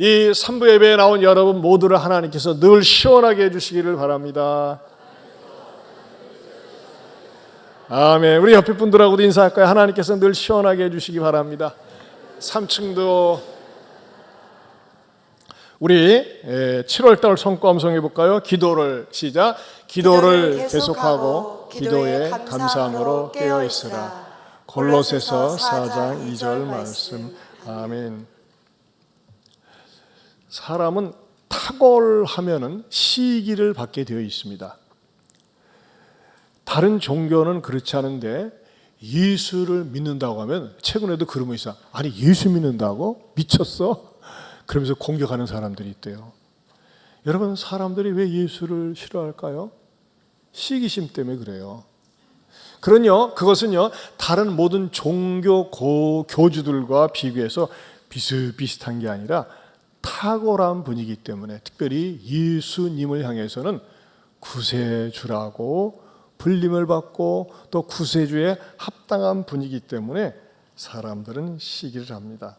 이 3부 예배에 나온 여러분 모두를 하나님께서 늘 시원하게 해주시기를 바랍니다. 아멘. 우리 옆에 분들하고도 인사할까요? 하나님께서 늘 시원하게 해주시기 바랍니다. 3층도 우리 7월달 성과 함성해 볼까요? 기도를 시작. 기도를 계속하고 기도에 감사함으로 깨어있으라. 골로새서 4장 2절 말씀. 아멘. 사람은 탁월하면은 시기를 받게 되어 있습니다. 다른 종교는 그렇지 않은데 예수를 믿는다고 하면, 최근에도 그런 거 있어. 아니 예수 믿는다고? 미쳤어? 그러면서 공격하는 사람들이 있대요. 여러분, 사람들이 왜 예수를 싫어할까요? 시기심 때문에 그래요. 그것은요 다른 모든 종교 교주들과 비교해서 비슷비슷한 게 아니라 탁월한 분이기 때문에, 특별히 예수님을 향해서는 구세주라고 불림을 받고 또 구세주에 합당한 분이기 때문에 사람들은 시기를 합니다.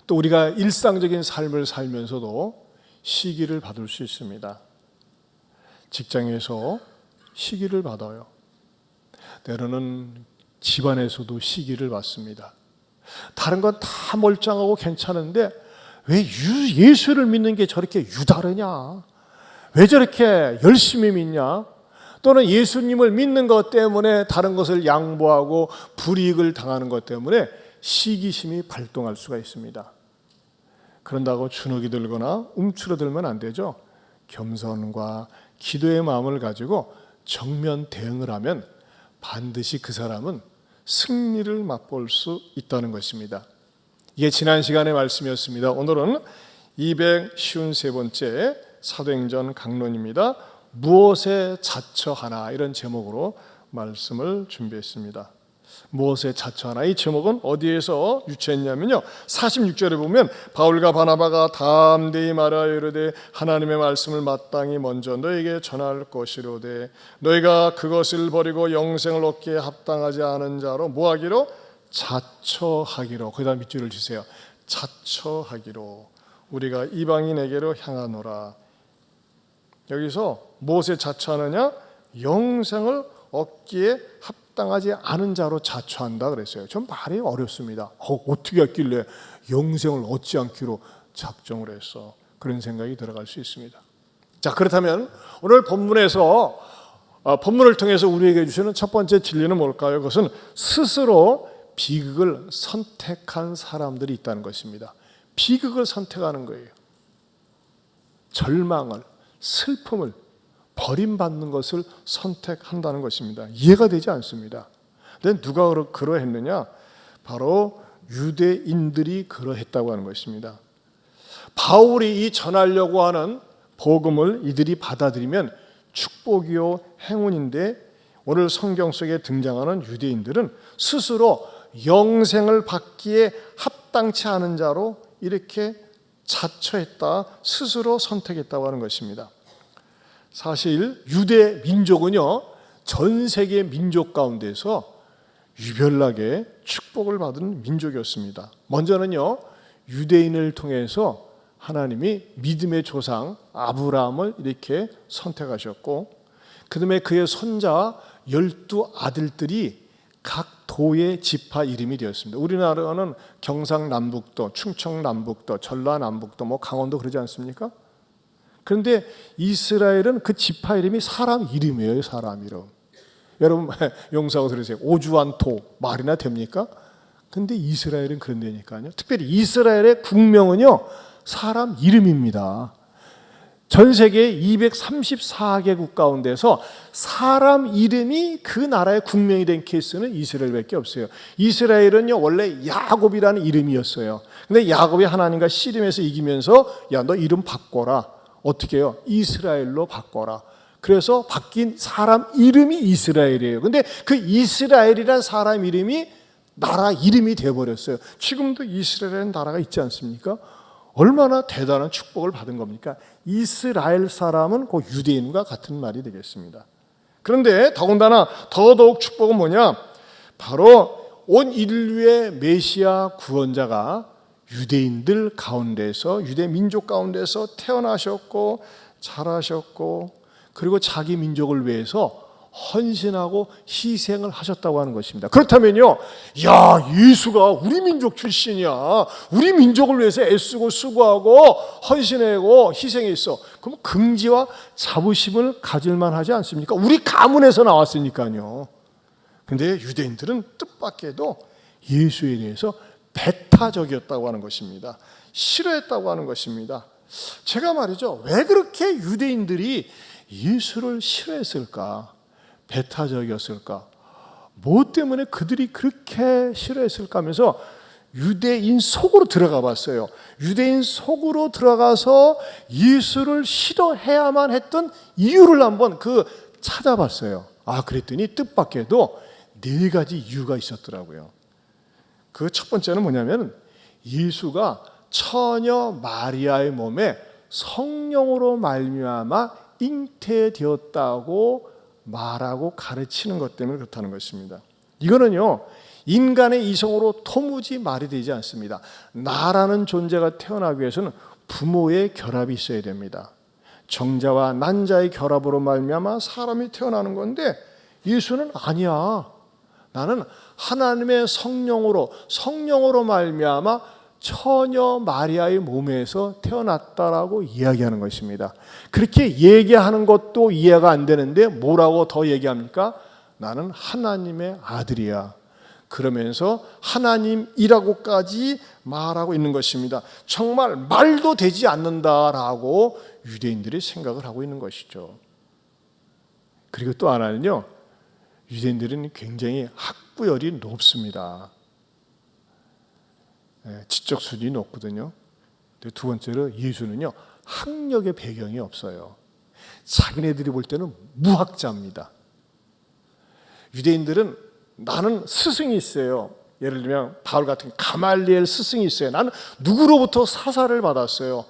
또 우리가 일상적인 삶을 살면서도 시기를 받을 수 있습니다. 직장에서 시기를 받아요. 때로는 집안에서도 시기를 받습니다. 다른 건 다 멀쩡하고 괜찮은데 왜 예수를 믿는 게 저렇게 유다르냐? 왜 저렇게 열심히 믿냐? 또는 예수님을 믿는 것 때문에 다른 것을 양보하고 불이익을 당하는 것 때문에 시기심이 발동할 수가 있습니다. 그런다고 주눅이 들거나 움츠러들면 안 되죠. 겸손과 기도의 마음을 가지고 정면 대응을 하면 반드시 그 사람은 승리를 맛볼 수 있다는 것입니다. 이게 지난 시간의 말씀이었습니다. 오늘은 253번째 사도행전 강론입니다. 무엇에 자처하나, 이런 제목으로 말씀을 준비했습니다. 무엇에 자처하나, 이 제목은 어디에서 유치했냐면요, 46절에 보면 바울과 바나바가 담대히 말하여 이르되 하나님의 말씀을 마땅히 먼저 너에게 전할 것이로되 너희가 그것을 버리고 영생을 얻기에 합당하지 않은 자로 뭐하기로? 자처하기로. 거기다 밑줄을 주세요. 자처하기로. 우리가 이방인에게로 향하노라. 여기서 무엇에 자처하느냐? 영생을 얻기에 합당하지 않은 자로 자처한다 그랬어요. 좀 말이 어렵습니다. 어떻게 했길래 영생을 얻지 않기로 작정을 했어? 그런 생각이 들어갈 수 있습니다. 자, 그렇다면 오늘 본문에서 본문을 통해서 우리에게 주시는 첫 번째 진리는 뭘까요? 그것은 스스로 비극을 선택한 사람들이 있다는 것입니다. 비극을 선택하는 거예요. 절망을, 슬픔을, 버림받는 것을 선택한다는 것입니다. 이해가 되지 않습니다. 근데 누가 그러했느냐? 바로 유대인들이 그러했다고 하는 것입니다. 바울이 이 전하려고 하는 복음을 이들이 받아들이면 축복이요 행운인데, 오늘 성경 속에 등장하는 유대인들은 스스로 영생을 받기에 합당치 않은 자로 이렇게 자처했다, 스스로 선택했다고 하는 것입니다. 사실 유대 민족은요, 전 세계 민족 가운데서 유별나게 축복을 받은 민족이었습니다. 먼저는요, 유대인을 통해서 하나님이 믿음의 조상 아브라함을 이렇게 선택하셨고, 그 다음에 그의 손자 12아들들이 각 도의 지파 이름이 되었습니다. 우리나라는 경상남북도, 충청남북도, 전라남북도, 강원도 그러지 않습니까? 그런데 이스라엘은 그 지파 이름이 사람 이름이에요. 사람 이름. 여러분 용서하고 들으세요. 오주완토 말이나 됩니까? 근데 이스라엘은 그런 데니까요. 특별히 이스라엘의 국명은요, 사람 이름입니다. 전 세계 234개국 가운데서 사람 이름이 그 나라의 국명이 된 케이스는 이스라엘밖에 없어요. 이스라엘은요, 원래 야곱이라는 이름이었어요. 근데 야곱이 하나님과 씨름해서 이기면서 야, 너 이름 바꿔라. 어떻게 해요? 이스라엘로 바꿔라. 그래서 바뀐 사람 이름이 이스라엘이에요. 근데 그 이스라엘이란 사람 이름이 나라 이름이 되어버렸어요. 지금도 이스라엘이라는 나라가 있지 않습니까? 얼마나 대단한 축복을 받은 겁니까? 이스라엘 사람은 그 유대인과 같은 말이 되겠습니다. 그런데 더군다나 더더욱 축복은 뭐냐? 바로 온 인류의 메시아 구원자가 유대인들 가운데서, 유대 민족 가운데서 태어나셨고 자라셨고, 그리고 자기 민족을 위해서 헌신하고 희생을 하셨다고 하는 것입니다. 그렇다면요, 야, 예수가 우리 민족 출신이야, 우리 민족을 위해서 애쓰고 수고하고 헌신하고 희생했어, 그럼 긍지와 자부심을 가질만 하지 않습니까? 우리 가문에서 나왔으니까요. 근데 유대인들은 뜻밖에도 예수에 대해서 배타적이었다고 하는 것입니다. 싫어했다고 하는 것입니다. 제가 말이죠, 왜 그렇게 유대인들이 예수를 싫어했을까? 배타적이었을까? 뭐 때문에 그들이 그렇게 싫어했을까 하면서 유대인 속으로 들어가 봤어요. 유대인 속으로 들어가서 예수를 싫어해야만 했던 이유를 한번 찾아봤어요. 그랬더니 뜻밖에도 4가지 이유가 있었더라고요. 그 첫 번째는 뭐냐면, 예수가 처녀 마리아의 몸에 성령으로 말미암아 잉태되었다고 말하고 가르치는 것 때문에 그렇다는 것입니다. 이거는요, 인간의 이성으로 도무지 말이 되지 않습니다. 나라는 존재가 태어나기 위해서는 부모의 결합이 있어야 됩니다. 정자와 난자의 결합으로 말미암아 사람이 태어나는 건데, 예수는 아니야, 나는 하나님의 성령으로 말미암아 처녀 마리아의 몸에서 태어났다라고 이야기하는 것입니다. 그렇게 얘기하는 것도 이해가 안 되는데 뭐라고 더 얘기합니까? 나는 하나님의 아들이야. 그러면서 하나님이라고까지 말하고 있는 것입니다. 정말 말도 되지 않는다라고 유대인들이 생각을 하고 있는 것이죠. 그리고 또 하나는요, 유대인들은 굉장히 학구열이 높습니다. 지적 수준이 높거든요. 두 번째로, 예수는요, 학력의 배경이 없어요. 자기네들이 볼 때는 무학자입니다. 유대인들은 나는 스승이 있어요. 예를 들면 바울 같은 가말리엘 스승이 있어요. 나는 누구로부터 사사를 받았어요.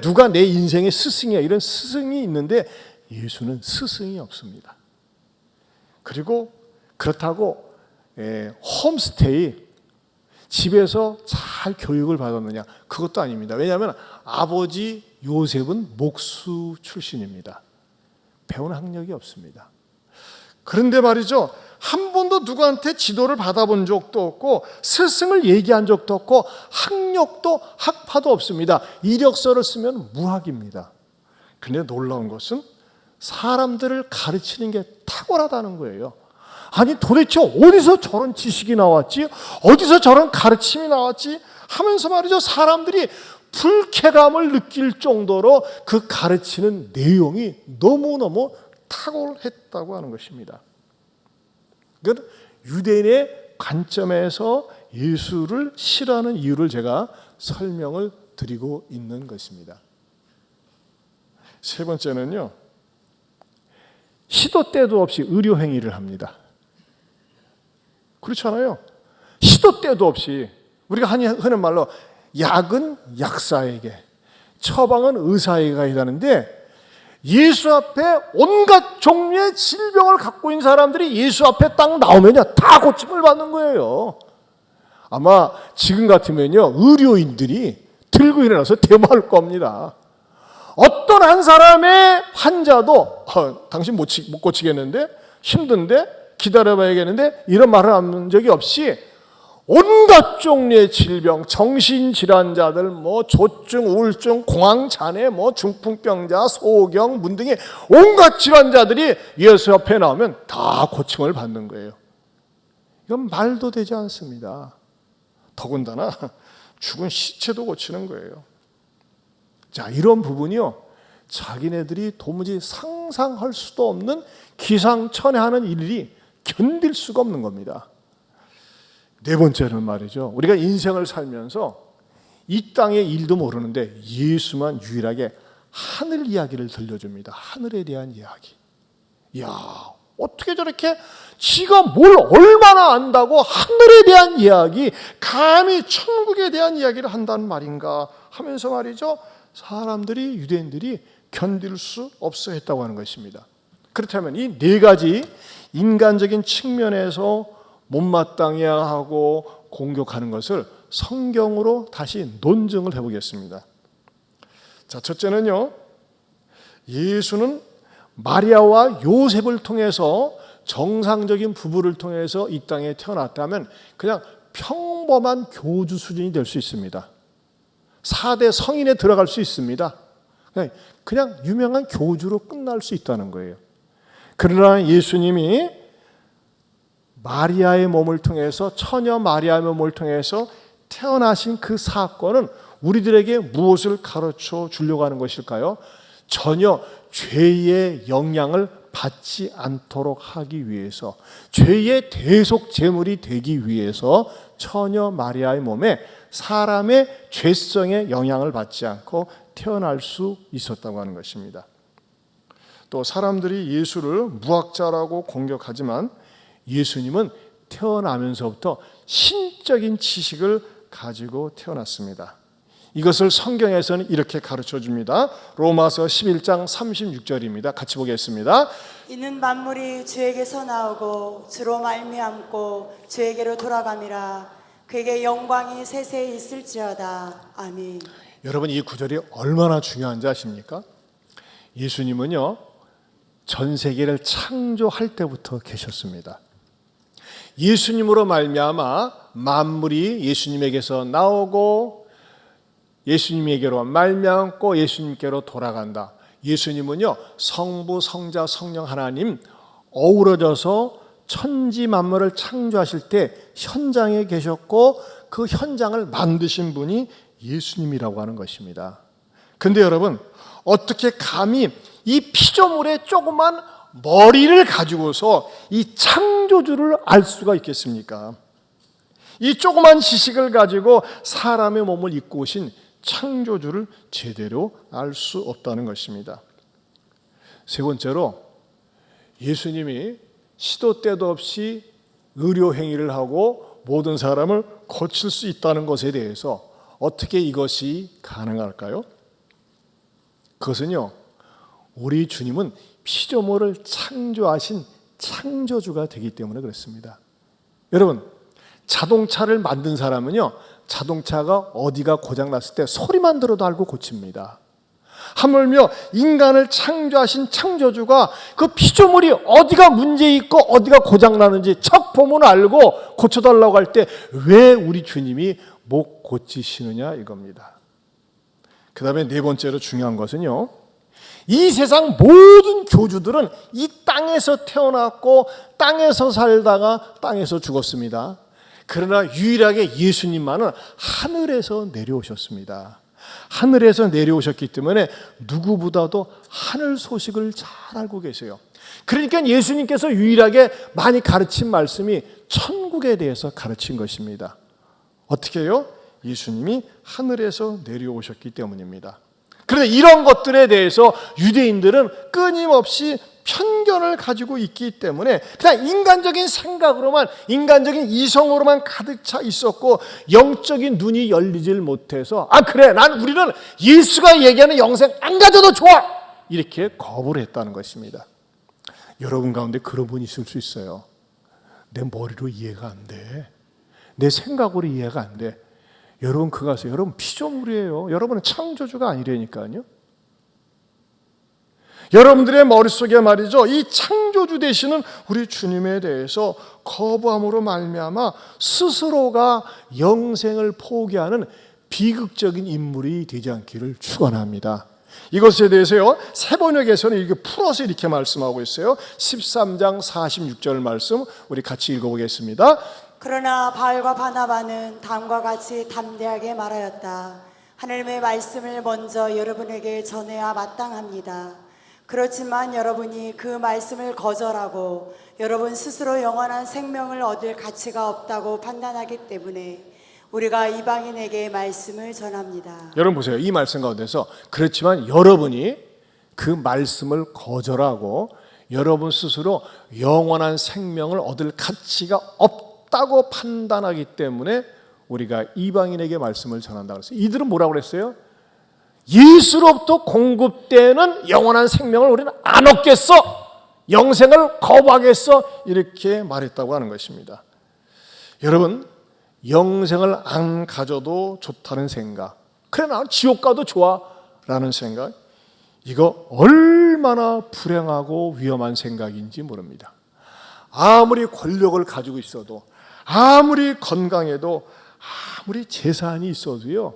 누가 내 인생의 스승이야, 이런 스승이 있는데 예수는 스승이 없습니다. 그리고 그렇다고 홈스테이, 집에서 잘 교육을 받았느냐, 그것도 아닙니다. 왜냐하면 아버지 요셉은 목수 출신입니다. 배운 학력이 없습니다. 그런데 말이죠, 한 번도 누구한테 지도를 받아본 적도 없고 스승을 얘기한 적도 없고 학력도 학파도 없습니다. 이력서를 쓰면 무학입니다. 그런데 놀라운 것은 사람들을 가르치는 게 탁월하다는 거예요. 아니, 도대체 어디서 저런 지식이 나왔지? 어디서 저런 가르침이 나왔지? 하면서 말이죠, 사람들이 불쾌감을 느낄 정도로 그 가르치는 내용이 너무너무 탁월했다고 하는 것입니다. 그 유대인의 관점에서 예수를 싫어하는 이유를 제가 설명을 드리고 있는 것입니다. 세 번째는요, 시도 때도 없이 의료 행위를 합니다. 그렇잖아요. 시도 때도 없이, 우리가 흔한 말로 약은 약사에게, 처방은 의사에게 가야 하는데, 예수 앞에 온갖 종류의 질병을 갖고 있는 사람들이 예수 앞에 딱 나오면요, 다 고침을 받는 거예요. 아마 지금 같으면요, 의료인들이 들고 일어나서 데모할 겁니다. 어떤 한 사람의 환자도 당신 못 고치겠는데, 힘든데, 기다려봐야겠는데, 이런 말을 한 적이 없이 온갖 종류의 질병, 정신질환자들, 조증, 우울증, 공황장애, 중풍병자, 소경, 문둥이 온갖 질환자들이 예수 앞에 나오면 다 고침을 받는 거예요. 이건 말도 되지 않습니다. 더군다나 죽은 시체도 고치는 거예요. 자, 이런 부분이요, 자기네들이 도무지 상상할 수도 없는 기상천외하는 일이 견딜 수가 없는 겁니다. 네 번째는 말이죠, 우리가 인생을 살면서 이 땅의 일도 모르는데 예수만 유일하게 하늘 이야기를 들려줍니다. 하늘에 대한 이야기. 이야, 어떻게 저렇게 지가 뭘 얼마나 안다고 하늘에 대한 이야기, 감히 천국에 대한 이야기를 한다는 말인가 하면서 말이죠, 사람들이, 유대인들이 견딜 수 없어 했다고 하는 것입니다. 그렇다면 이 4가지 인간적인 측면에서 못마땅해야 하고 공격하는 것을 성경으로 다시 논증을 해보겠습니다. 자, 첫째는요, 예수는 마리아와 요셉을 통해서 정상적인 부부를 통해서 이 땅에 태어났다면 그냥 평범한 교주 수준이 될 수 있습니다. 4대 성인에 들어갈 수 있습니다. 그냥 유명한 교주로 끝날 수 있다는 거예요. 그러나 예수님이 마리아의 몸을 통해서, 처녀 마리아의 몸을 통해서 태어나신 그 사건은 우리들에게 무엇을 가르쳐 주려고 하는 것일까요? 전혀 죄의 영향을 받지 않도록 하기 위해서, 죄의 대속 제물이 되기 위해서 처녀 마리아의 몸에 사람의 죄성의 영향을 받지 않고 태어날 수 있었다고 하는 것입니다. 또 사람들이 예수를 무학자라고 공격하지만 예수님은 태어나면서부터 신적인 지식을 가지고 태어났습니다. 이것을 성경에서는 이렇게 가르쳐 줍니다. 로마서 11장 36절입니다. 같이 보겠습니다. 이는 만물이 주에게서 나오고 주로 말미암고 주에게로 돌아감이라. 그에게 영광이 세세히 있을지어다. 아멘. 여러분, 이 구절이 얼마나 중요한지 아십니까? 예수님은요, 전 세계를 창조할 때부터 계셨습니다. 예수님으로 말미암아 만물이 예수님에게서 나오고 예수님에게로 말미암고 예수님께로 돌아간다. 예수님은요, 성부, 성자, 성령 하나님 어우러져서 천지 만물을 창조하실 때 현장에 계셨고 그 현장을 만드신 분이 예수님이라고 하는 것입니다. 근데 여러분, 어떻게 감히 이 피조물의 조그만 머리를 가지고서 이 창조주를 알 수가 있겠습니까? 이 조그만 지식을 가지고 사람의 몸을 입고 오신 창조주를 제대로 알 수 없다는 것입니다. 세 번째로, 예수님이 시도 때도 없이 의료 행위를 하고 모든 사람을 고칠 수 있다는 것에 대해서 어떻게 이것이 가능할까요? 그것은요, 우리 주님은 피조물을 창조하신 창조주가 되기 때문에 그렇습니다. 여러분, 자동차를 만든 사람은요, 자동차가 어디가 고장났을 때 소리만 들어도 알고 고칩니다. 하물며 인간을 창조하신 창조주가 그 피조물이 어디가 문제 있고 어디가 고장나는지 척 보면 알고 고쳐달라고 할 때 왜 우리 주님이 못 고치시느냐 이겁니다. 그 다음에 네 번째로 중요한 것은요, 이 세상 모든 교주들은 이 땅에서 태어났고 땅에서 살다가 땅에서 죽었습니다. 그러나 유일하게 예수님만은 하늘에서 내려오셨습니다. 하늘에서 내려오셨기 때문에 누구보다도 하늘 소식을 잘 알고 계세요. 그러니까 예수님께서 유일하게 많이 가르친 말씀이 천국에 대해서 가르친 것입니다. 어떻게 해요? 예수님이 하늘에서 내려오셨기 때문입니다. 그런데 이런 것들에 대해서 유대인들은 끊임없이 편견을 가지고 있기 때문에 그냥 인간적인 생각으로만, 인간적인 이성으로만 가득 차 있었고 영적인 눈이 열리질 못해서 그래, 우리는 예수가 얘기하는 영생 안 가져도 좋아, 이렇게 거부를 했다는 것입니다. 여러분 가운데 그런 분이 있을 수 있어요. 내 머리로 이해가 안 돼, 내 생각으로 이해가 안 돼. 여러분 그거 아세요? 여러분 피조물이에요. 여러분은 창조주가 아니라니까요. 여러분들의 머릿속에 말이죠, 이 창조주 되시는 우리 주님에 대해서 거부함으로 말미암아 스스로가 영생을 포기하는 비극적인 인물이 되지 않기를 축원합니다. 이것에 대해서요, 세번역에서는 이렇게 풀어서 이렇게 말씀하고 있어요. 13장 46절 말씀 우리 같이 읽어보겠습니다. 그러나 바울과 바나바는 다음과 같이 담대하게 말하였다. 하나님의 말씀을 먼저 여러분에게 전해야 마땅합니다. 그렇지만 여러분이 그 말씀을 거절하고 여러분 스스로 영원한 생명을 얻을 가치가 없다고 판단하기 때문에 우리가 이방인에게 말씀을 전합니다. 여러분 보세요. 이 말씀 가운데서 그렇지만 여러분이 그 말씀을 거절하고 여러분 스스로 영원한 생명을 얻을 가치가 없다고 판단하기 때문에 우리가 이방인에게 말씀을 전한다고 했어요. 이들은 뭐라고 그랬어요? 예수로부터 공급되는 영원한 생명을 우리는 안 얻겠어, 영생을 거부하겠어, 이렇게 말했다고 하는 것입니다. 여러분, 영생을 안 가져도 좋다는 생각, 그래 나 지옥 가도 좋아라는 생각, 이거 얼마나 불행하고 위험한 생각인지 모릅니다. 아무리 권력을 가지고 있어도, 아무리 건강해도, 아무리 재산이 있어도요,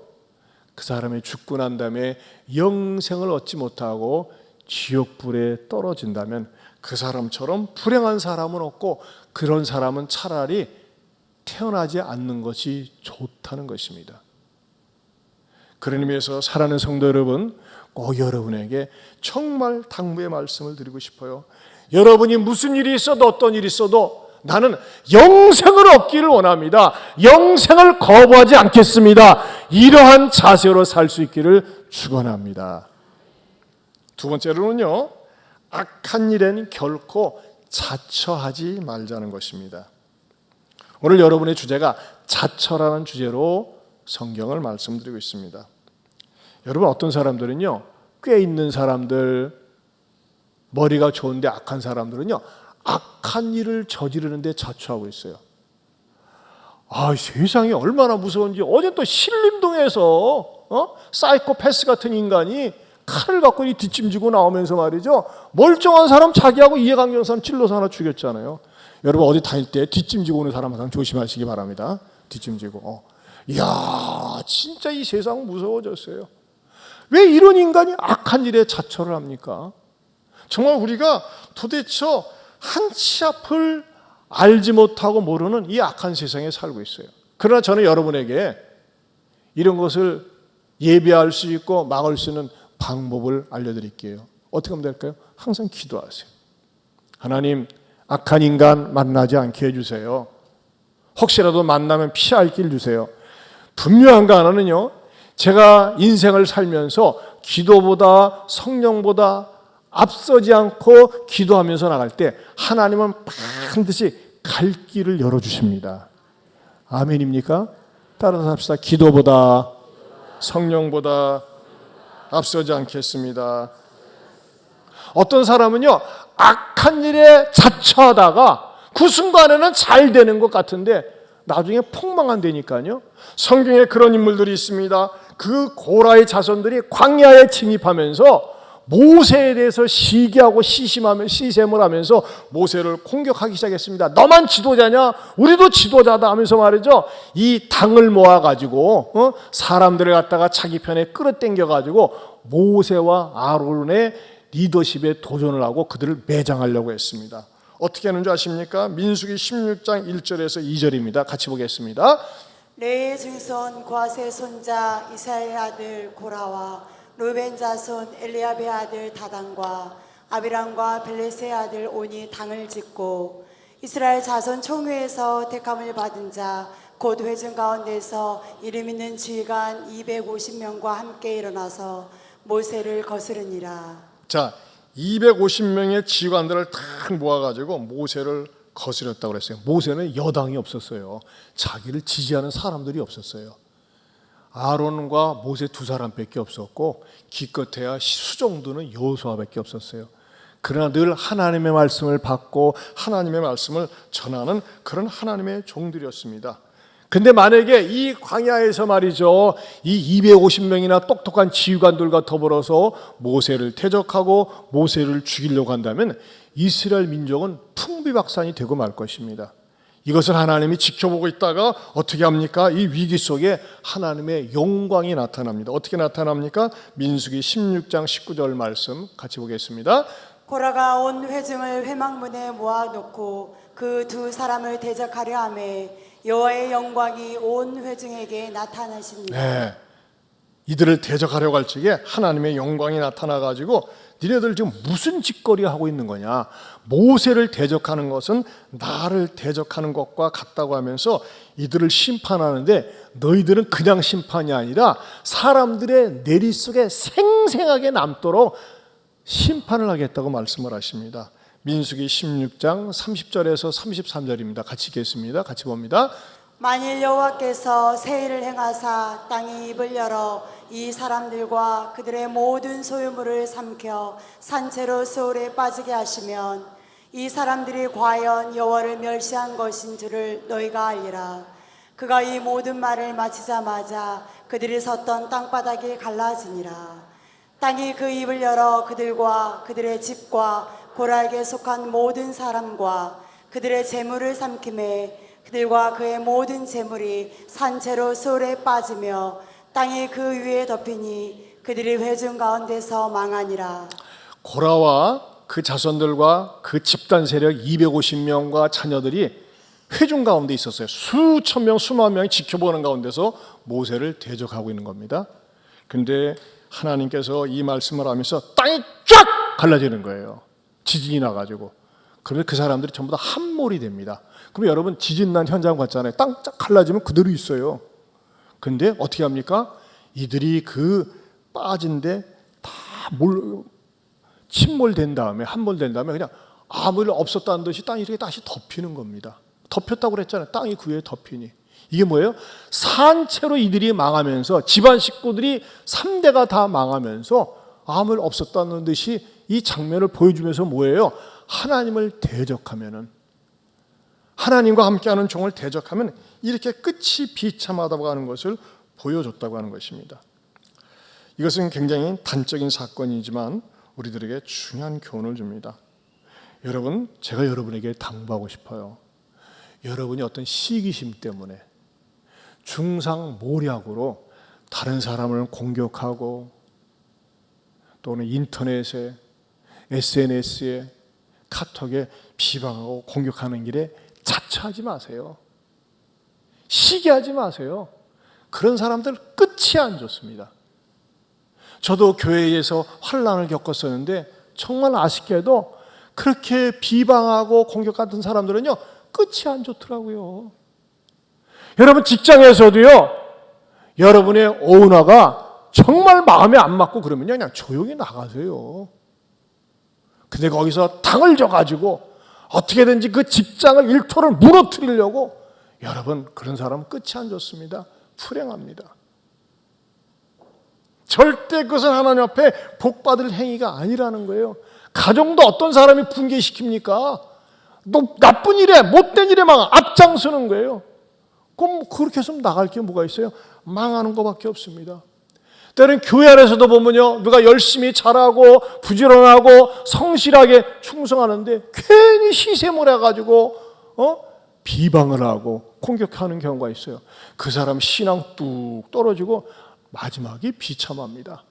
그 사람이 죽고 난 다음에 영생을 얻지 못하고 지옥불에 떨어진다면 그 사람처럼 불행한 사람은 없고, 그런 사람은 차라리 태어나지 않는 것이 좋다는 것입니다. 그런 의미에서 사랑하는 성도 여러분, 꼭 여러분에게 정말 당부의 말씀을 드리고 싶어요. 여러분이 무슨 일이 있어도 어떤 일이 있어도 나는 영생을 얻기를 원합니다. 영생을 거부하지 않겠습니다. 이러한 자세로 살 수 있기를 축원합니다. 두 번째로는요, 악한 일엔 결코 자처하지 말자는 것입니다. 오늘 여러분의 주제가 자처라는 주제로 성경을 말씀드리고 있습니다. 여러분, 어떤 사람들은요, 꽤 있는 사람들, 머리가 좋은데 악한 사람들은요, 악한 일을 저지르는데 자처하고 있어요. 세상이 얼마나 무서운지. 어제 또 신림동에서 사이코패스 같은 인간이 칼을 갖고 뒷짐지고 나오면서 말이죠, 멀쩡한 사람 자기하고 이해관계없는 찔러서 하나 죽였잖아요. 여러분, 어디 다닐 때 뒷짐지고 오는 사람 항상 조심하시기 바랍니다. 뒷짐지고. 이야, 진짜 이 세상 무서워졌어요. 왜 이런 인간이 악한 일에 자처를 합니까? 정말 우리가 도대체 한 치 앞을 알지 못하고 모르는 이 악한 세상에 살고 있어요. 그러나 저는 여러분에게 이런 것을 예비할 수 있고 막을 수 있는 방법을 알려드릴게요. 어떻게 하면 될까요? 항상 기도하세요. 하나님, 악한 인간 만나지 않게 해주세요. 혹시라도 만나면 피할 길 주세요. 분명한 거 하나는요, 제가 인생을 살면서 기도보다 성령보다 앞서지 않고 기도하면서 나갈 때 하나님은 반드시 갈 길을 열어주십니다. 아멘입니까? 따라서 합시다. 기도보다 성령보다 앞서지 않겠습니다. 어떤 사람은요, 악한 일에 자처하다가 그 순간에는 잘 되는 것 같은데 나중에 폭망한다니까요. 성경에 그런 인물들이 있습니다. 그 고라의 자손들이 광야에 침입하면서 모세에 대해서 시기하고 시샘을 하면서 모세를 공격하기 시작했습니다. 너만 지도자냐? 우리도 지도자다 하면서 말이죠, 이 당을 모아가지고 사람들을 갖다가 자기 편에 끌어당겨가지고 모세와 아론의 리더십에 도전을 하고 그들을 매장하려고 했습니다. 어떻게 하는 줄 아십니까? 민수기 16장 1절에서 2절입니다. 같이 보겠습니다. 레의 증손 고아스의 손자 이스라엘 아들 고라와 루벤 자손 엘리압의 아들 다단과 아비람과 벨레스의 아들 온이 당을 짓고 이스라엘 자손 총회에서 택함을 받은 자 곧 회중 가운데서 이름 있는 지휘관 250명과 함께 일어나서 모세를 거스르니라. 자, 250명의 지휘관들을 딱 모아가지고 모세를 거스렸다고 그랬어요. 모세는 여당이 없었어요. 자기를 지지하는 사람들이 없었어요. 아론과 모세 두 사람밖에 없었고 기껏해야 수정도는 여호수아밖에 없었어요. 그러나 늘 하나님의 말씀을 받고 하나님의 말씀을 전하는 그런 하나님의 종들이었습니다. 근데 만약에 이 광야에서 말이죠, 이 250명이나 똑똑한 지휘관들과 더불어서 모세를 대적하고 모세를 죽이려고 한다면 이스라엘 민족은 풍비박산이 되고 말 것입니다. 이것을 하나님이 지켜보고 있다가 어떻게 합니까? 이 위기 속에 하나님의 영광이 나타납니다. 어떻게 나타납니까? 민수기 16장 19절 말씀 같이 보겠습니다. 고라가 온 회중을 회막문에 모아놓고 그 두 사람을 대적하려 하매 여호와의 영광이 온 회중에게 나타나십니다. 네, 이들을 대적하려고 할 적에 하나님의 영광이 나타나가지고 니네들 지금 무슨 짓거리 하고 있는 거냐? 모세를 대적하는 것은 나를 대적하는 것과 같다고 하면서 이들을 심판하는데 너희들은 그냥 심판이 아니라 사람들의 내리 속에 생생하게 남도록 심판을 하겠다고 말씀을 하십니다. 민수기 16장 30절에서 33절입니다. 같이 읽겠습니다. 같이 봅니다. 만일 여호와께서 세일을 행하사 땅의 입을 열어 이 사람들과 그들의 모든 소유물을 삼켜 산채로 소울에 빠지게 하시면 이 사람들이 과연 여호와를 멸시한 것인 줄을 너희가 알리라. 그가 이 모든 말을 마치자마자 그들이 섰던 땅바닥이 갈라지니라. 땅이 그 입을 열어 그들과 그들의 집과 고라에게 속한 모든 사람과 그들의 재물을 삼키매 그들과 그의 모든 재물이 산채로 솔에 빠지며 땅이 그 위에 덮이니 그들이 회중 가운데서 망하니라. 고라와 그 자손들과 그 집단 세력 250명과 자녀들이 회중 가운데 있었어요. 수천 명, 수만 명이 지켜보는 가운데서 모세를 대적하고 있는 겁니다. 근데 하나님께서 이 말씀을 하면서 땅이 쫙 갈라지는 거예요. 지진이 나가지고. 그러면 그 사람들이 전부 다 함몰이 됩니다. 그럼 여러분 지진 난 현장 봤잖아요. 땅 쫙 갈라지면 그대로 있어요. 근데 어떻게 합니까? 이들이 그 빠진데 다 침몰된 다음에 함몰된 다음에 그냥 아무 일 없었다는 듯이 땅이 이렇게 다시 덮이는 겁니다. 덮였다고 그랬잖아요. 땅이 그 위에 덮이니. 이게 뭐예요? 산채로 이들이 망하면서 집안 식구들이 3대가 다 망하면서 아무 일 없었다는 듯이 이 장면을 보여주면서 뭐예요? 하나님을 대적하면은, 하나님과 함께하는 종을 대적하면 이렇게 끝이 비참하다고 하는 것을 보여줬다고 하는 것입니다. 이것은 굉장히 단적인 사건이지만 우리들에게 중요한 교훈을 줍니다. 여러분, 제가 여러분에게 당부하고 싶어요. 여러분이 어떤 시기심 때문에 중상모략으로 다른 사람을 공격하고 또는 인터넷에, SNS에, 카톡에 비방하고 공격하는 일에 자처하지 마세요. 시기하지 마세요. 그런 사람들 끝이 안 좋습니다. 저도 교회에서 환난을 겪었었는데 정말 아쉽게도 그렇게 비방하고 공격하던 사람들은요, 끝이 안 좋더라고요. 여러분 직장에서도요, 여러분의 오너가 정말 마음에 안 맞고 그러면요, 그냥 조용히 나가세요. 근데 거기서 당을 져가지고 어떻게든지 그 직장을 일터를 무너뜨리려고, 여러분 그런 사람은 끝이 안 좋습니다. 불행합니다. 절대 그것은 하나님 앞에 복받을 행위가 아니라는 거예요. 가정도 어떤 사람이 붕괴시킵니까? 나쁜 일에, 못된 일에 막 앞장서는 거예요. 그럼 그렇게 해서 나갈 게 뭐가 있어요? 망하는 것밖에 없습니다. 때로는 교회 안에서도 보면요, 누가 열심히 잘하고 부지런하고 성실하게 충성하는데 괜히 시샘을 해가지고 비방을 하고 공격하는 경우가 있어요. 그 사람 신앙 뚝 떨어지고 마지막이 비참합니다.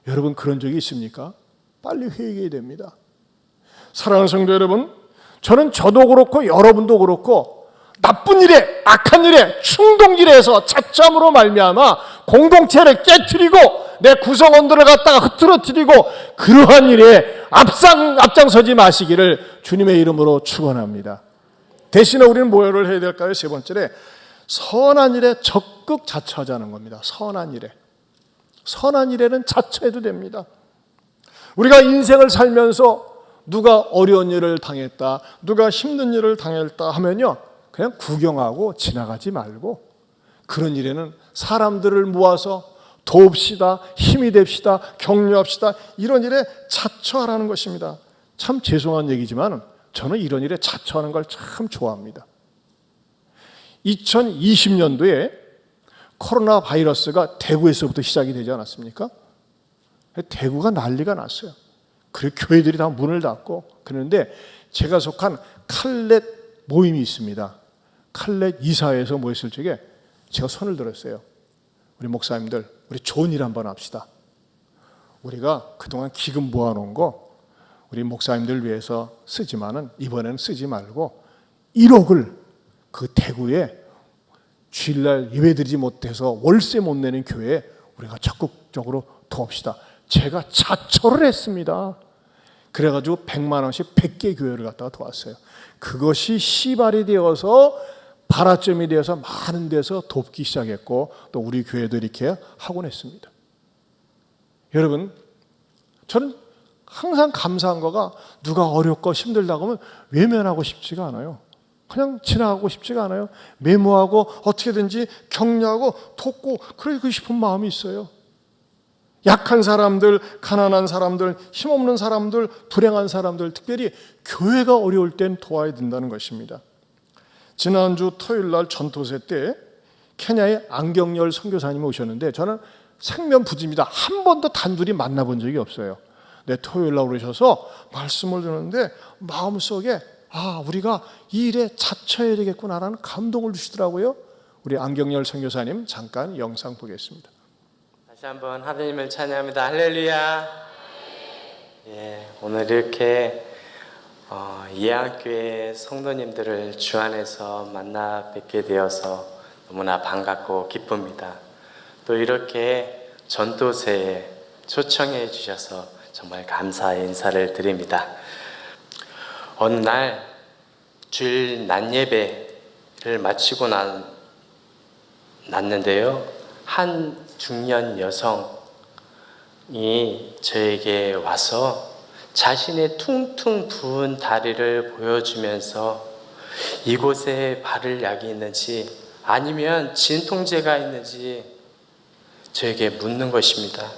여러분 그런 적이 있습니까? 빨리 회개해야 됩니다. 사랑하는 성도 여러분, 저도 그렇고 여러분도 그렇고 나쁜 일에, 악한 일에, 충동질에서 자참으로 말미암아 공동체를 깨트리고 내 구성원들을 갖다가 흐트러뜨리고 그러한 일에 앞장서지 마시기를 주님의 이름으로 축원합니다. 대신에 우리는 뭐를 해야 될까요? 세 번째로 선한 일에 적극 자처하자는 겁니다. 선한 일에는 자처해도 됩니다. 우리가 인생을 살면서 누가 어려운 일을 당했다, 누가 힘든 일을 당했다 하면요, 그냥 구경하고 지나가지 말고 그런 일에는 사람들을 모아서 도웁시다, 힘이 됩시다, 격려합시다. 이런 일에 자처하라는 것입니다. 참 죄송한 얘기지만 저는 이런 일에 자처하는 걸 참 좋아합니다. 2020년도에 코로나 바이러스가 대구에서부터 시작이 되지 않았습니까? 대구가 난리가 났어요. 그리고 교회들이 다 문을 닫고 그러는데 제가 속한 칼렛 모임이 있습니다. 칼렛 이사회에서 모였을 적에 제가 손을 들었어요. 우리 목사님들, 우리 좋은 일 한번 합시다. 우리가 그동안 기금 모아놓은 거 우리 목사님들 위해서 쓰지만은 이번에는 쓰지 말고 1억을 그 대구에 주일날 예배드리지 못해서 월세 못 내는 교회에 우리가 적극적으로 도웁시다. 제가 자처를 했습니다. 그래가지고 100만 원씩 100개 교회를 갖다가 도왔어요. 그것이 시발이 되어서 발화점이 되어서 많은 데서 돕기 시작했고 또 우리 교회도 이렇게 하곤 했습니다. 여러분, 저는 항상 감사한 거가 누가 어렵고 힘들다고 하면 외면하고 싶지가 않아요. 그냥 지나가고 싶지가 않아요. 메모하고 어떻게든지 격려하고 돕고 그러고 싶은 마음이 있어요. 약한 사람들, 가난한 사람들, 힘없는 사람들, 불행한 사람들, 특별히 교회가 어려울 땐 도와야 된다는 것입니다. 지난주 토요일 날 전도세 때 케냐의 안경열 선교사님이 오셨는데 저는 생면부지입니다. 한 번도 단둘이 만나본 적이 없어요. 네, 토요일 날 오셔서 말씀을 듣는데 마음속에 우리가 이 일에 자처해야 되겠구나라는 감동을 주시더라고요. 우리 안경열 선교사님 잠깐 영상 보겠습니다. 다시 한번 하나님을 찬양합니다. 할렐루야. 예, 오늘 이렇게 예안교회 성도님들을 주 안에서 만나 뵙게 되어서 너무나 반갑고 기쁩니다. 또 이렇게 전도세에 초청해 주셔서 정말 감사의 인사를 드립니다. 어느 날 주일 낮 예배를 마치고 났는데요. 한 중년 여성이 저에게 와서 자신의 퉁퉁 부은 다리를 보여주면서 이곳에 바를 약이 있는지 아니면 진통제가 있는지 저에게 묻는 것입니다.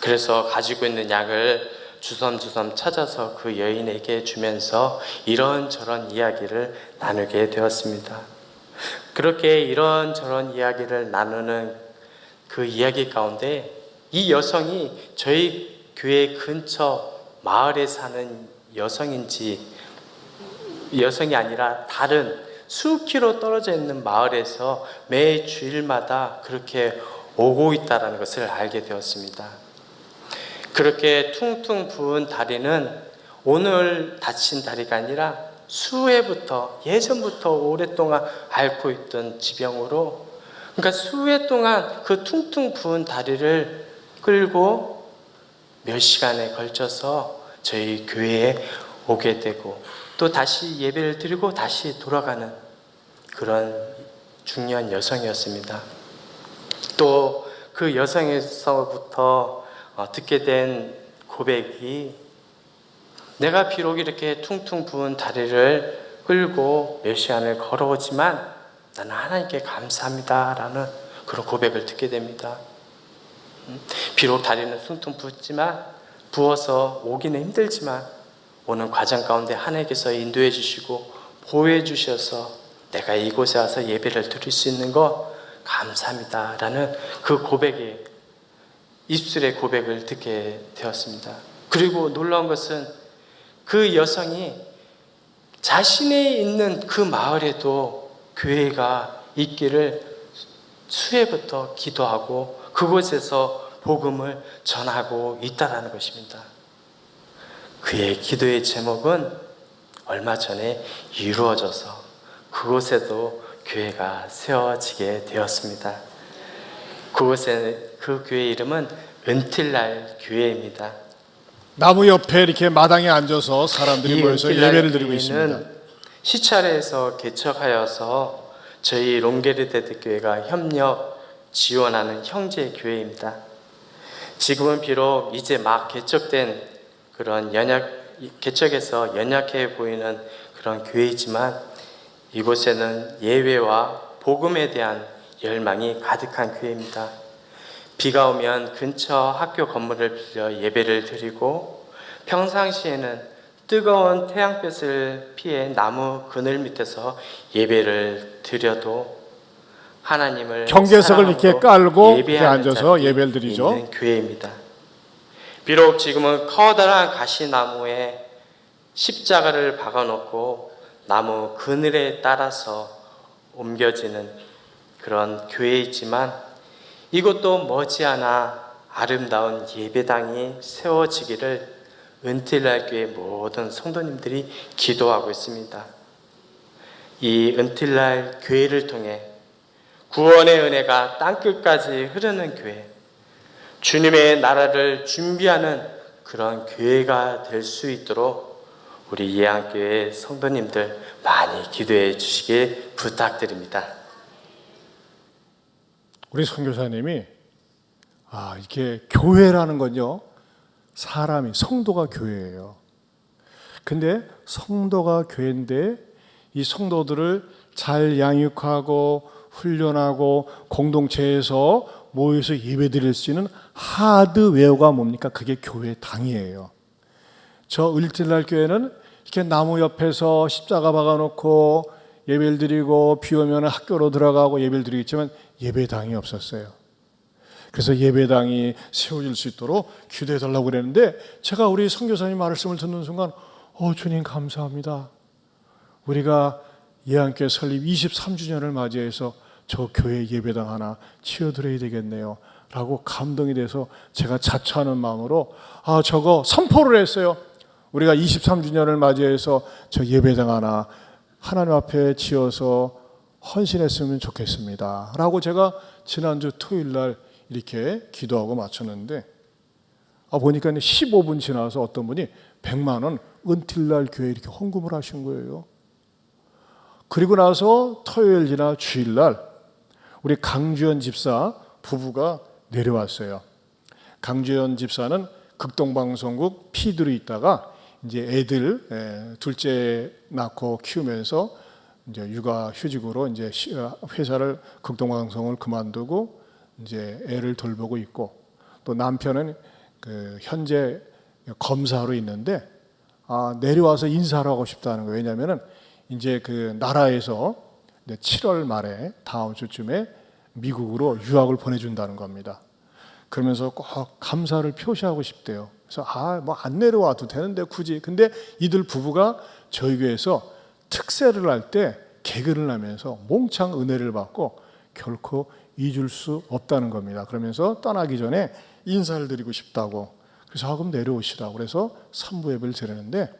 그래서 가지고 있는 약을 주섬주섬 찾아서 그 여인에게 주면서 이런저런 이야기를 나누게 되었습니다. 그렇게 이런저런 이야기를 나누는 그 이야기 가운데 이 여성이 저희 교회 근처 마을에 사는 여성이 아니라 다른 수 킬로 떨어져 있는 마을에서 매 주일마다 그렇게 오고 있다는 것을 알게 되었습니다. 그렇게 퉁퉁 부은 다리는 오늘 다친 다리가 아니라 수해부터 예전부터 오랫동안 앓고 있던 지병으로, 그러니까 수해 동안 그 퉁퉁 부은 다리를 끌고 몇 시간에 걸쳐서 저희 교회에 오게 되고 또 다시 예배를 드리고 다시 돌아가는 그런 중년 여성이었습니다. 또 그 여성에서부터 듣게 된 고백이, 내가 비록 이렇게 퉁퉁 부은 다리를 끌고 몇 시간을 걸어오지만 나는 하나님께 감사합니다 라는 그런 고백을 듣게 됩니다. 비록 다리는 퉁퉁 부어서 오기는 힘들지만 오는 과정 가운데 하나님께서 인도해 주시고 보호해 주셔서 내가 이곳에 와서 예배를 드릴 수 있는 거 감사합니다 라는 그 고백에, 입술의 고백을 듣게 되었습니다. 그리고 놀라운 것은 그 여성이 자신이 있는 그 마을에도 교회가 있기를 수해부터 기도하고 그곳에서 복음을 전하고 있다는 것입니다. 그의 기도의 제목은 얼마 전에 이루어져서 그곳에도 교회가 세워지게 되었습니다. 그 교회 이름은 은틸날 교회입니다. 나무 옆에 이렇게 마당에 앉아서 사람들이 모여서 예배를 드리고 있습니다. 시찰에서 개척하여서 저희 롱게르데드 교회가 협력 지원하는 형제 교회입니다. 지금은 비록 이제 막 개척된 그런 개척에서 연약해 보이는 그런 교회이지만 이곳에는 예배와 복음에 대한 열망이 가득한 교회입니다. 비가 오면 근처 학교 건물을 빌려 예배를 드리고 평상시에는 뜨거운 태양볕을 피해 나무 그늘 밑에서 예배를 드려도 하나님을 경계석을 이렇게 깔고 이렇게 예배하는 앉아서 예배를 드리죠. 있는 교회입니다. 비록 지금은 커다란 가시나무에 십자가를 박아놓고 나무 그늘에 따라서 옮겨지는 그런 교회이지만 이것도 머지않아 아름다운 예배당이 세워지기를 은틸날 교회 모든 성도님들이 기도하고 있습니다. 이 은틸날 교회를 통해 구원의 은혜가 땅끝까지 흐르는 교회, 주님의 나라를 준비하는 그런 교회가 될 수 있도록 우리 예안교회 성도님들 많이 기도해 주시길 부탁드립니다. 우리 선교사님이 이렇게 교회라는 건요, 사람이 성도가 교회예요. 근데 성도가 교회인데 이 성도들을 잘 양육하고 훈련하고 공동체에서 모여서 예배드릴 수 있는 하드웨어가 뭡니까? 그게 교회당이에요. 저 을질날 교회는 이렇게 나무 옆에서 십자가 박아놓고 예배를 드리고 비 오면 학교로 들어가고 예배를 드리겠지만 예배당이 없었어요. 그래서 예배당이 세워질 수 있도록 기도해 달라고 그랬는데 제가 우리 선교사님 말씀을 듣는 순간 주님 감사합니다. 우리가 예안교회 설립 23주년을 맞이해서 저 교회 예배당 하나 치워드려야 되겠네요 라고 감동이 돼서 제가 자처하는 마음으로 저거 선포를 했어요. 우리가 23주년을 맞이해서 저 예배당 하나 하나님 앞에 지어서 헌신했으면 좋겠습니다 라고 제가 지난주 토요일 날 이렇게 기도하고 마쳤는데 보니까 15분 지나서 어떤 분이 100만 원 은틸날 교회에 이렇게 헌금을 하신 거예요. 그리고 나서 토요일 지나 주일날 우리 강주연 집사 부부가 내려왔어요. 강주연 집사는 극동방송국 PD로 있다가 이제 애들 둘째 낳고 키우면서 이제 육아휴직으로 이제 회사를 극동방송을 그만두고 이제 애를 돌보고 있고 또 남편은 그 현재 검사로 있는데 내려와서 인사를 하고 싶다는 거예요. 왜냐하면은 이제 그 나라에서 7월 말에 다음 주쯤에 미국으로 유학을 보내준다는 겁니다. 그러면서 꼭 감사를 표시하고 싶대요. 그래서 뭐 안 내려와도 되는데 굳이. 근데 이들 부부가 저희 교회에서 특세를 할 때 개근을 하면서 몽창 은혜를 받고 결코 잊을 수 없다는 겁니다. 그러면서 떠나기 전에 인사를 드리고 싶다고. 그래서 그럼 내려오시라고. 그래서 3부 예배를 드리는데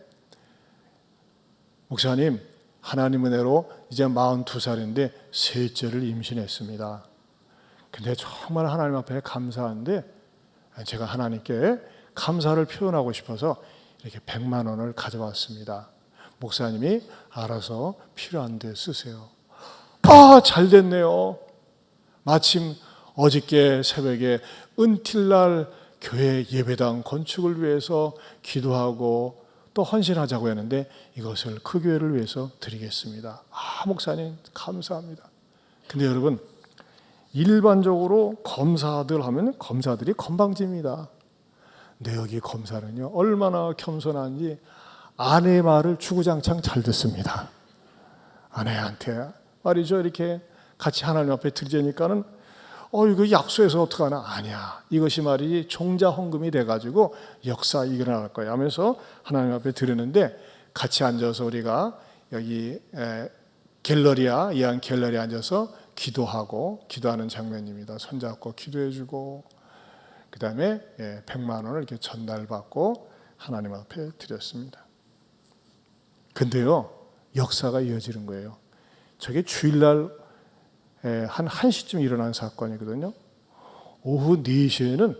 목사님 하나님 은혜로 이제 42살인데 셋째를 임신했습니다. 근데 정말 하나님 앞에 감사한데 제가 하나님께 감사를 표현하고 싶어서 이렇게 100만 원을 가져왔습니다. 목사님이 알아서 필요한 데 쓰세요. 잘 됐네요. 마침 어저께 새벽에 은틸날 교회 예배당 건축을 위해서 기도하고 또 헌신하자고 했는데 이것을 그 교회를 위해서 드리겠습니다. 목사님 감사합니다. 근데 여러분 일반적으로 검사들 하면 검사들이 건방집니다. 근데 여기 검사는요 얼마나 겸손한지 아내의 말을 주구장창 잘 듣습니다. 아내한테 말이죠 이렇게 같이 하나님 앞에 드리자니까는 이거 약속해서 어떡하나. 아니야. 이것이 말이지 종자 헌금이 돼가지고 역사 일어날 거야 하면서 하나님 앞에 드리는데 같이 앉아서 우리가 여기 갤러리아 예안 갤러리에 앉아서 기도하고 기도하는 장면입니다. 손잡고 기도해주고 그 다음에 100만 원을 이렇게 전달받고 하나님 앞에 드렸습니다. 근데요 역사가 이어지는 거예요. 저게 주일날 한 1시쯤 일어난 사건이거든요. 오후 4시에는